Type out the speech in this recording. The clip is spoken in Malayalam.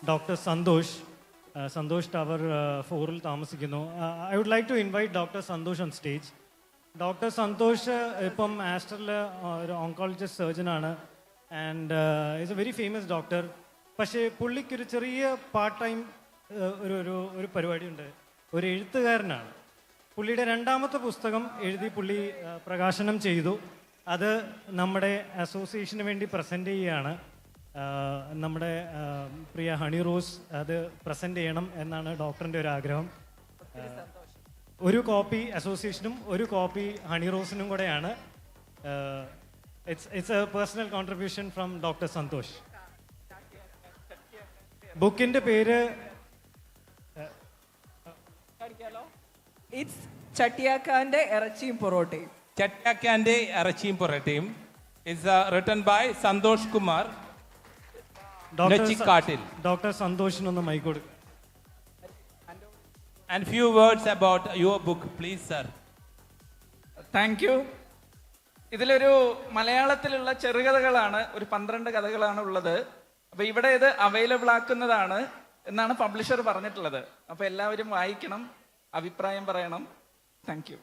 Dr. Sandosh. Sandosh Tower ഫോറിൽ താമസിക്കുന്നു. I would like to invite Dr. Sandosh on stage. Doctor Santhosh ഇപ്പം ആസ്റ്ററിൽ ഒരു ഓങ്കോളജിസ്റ്റ് സർജനാണ് and is a very famous doctor. പക്ഷേ പുള്ളിക്കൊരു ചെറിയ പാർട്ട് ടൈം ഒരു പരിപാടിയുണ്ട്. ഒരു എഴുത്തുകാരനാണ്. പുള്ളിയുടെ രണ്ടാമത്തെ പുസ്തകം പുള്ളി പ്രകാശനം ചെയ്തു. അത് നമ്മുടെ അസോസിയേഷന് വേണ്ടി പ്രസൻറ്റ് ചെയ്യുകയാണ്. നമ്മുടെ പ്രിയ ഹണി റോസ് അത് പ്രസൻറ്റ് ചെയ്യണം എന്നാണ് ഡോക്ടറിൻ്റെ ഒരു ആഗ്രഹം. ഒരു കോപ്പി അസോസിയേഷനും ഒരു കോപ്പി ഹണി റോസിനും കൂടെയാണ്. It's a personal contribution from doctor Santhosh. ബുക്കിൻ്റെ പേര് ഇറ്റ്സ് ചട്ടിയാക്കാന്റെ ഇറച്ചിയും പൊറോട്ടയും. ചട്ടിയാക്കാന്റെ ഇറച്ചിയും പൊറോട്ടയും is written by Santhosh Kumar. Doctor സന്തോഷിനൊന്ന് മൈക്ക് കൊടുക്കുക. And few words about your book, please, sir. Thank you. ഇതിലൊരു മലയാളത്തിലുള്ള ചെറുകഥകളാണ്, ഒരു 12 കഥകളാണ് ഉള്ളത്. അപ്പോൾ ഇവിടെ ഇത് അവൈലബിൾ ആക്കുന്നതാണ് എന്നാണ് പബ്ലിഷർ പറഞ്ഞിട്ടുള്ളത്. അപ്പോൾ എല്ലാവരും വായിക്കണം, അഭിപ്രായം പറയണം. Thank you.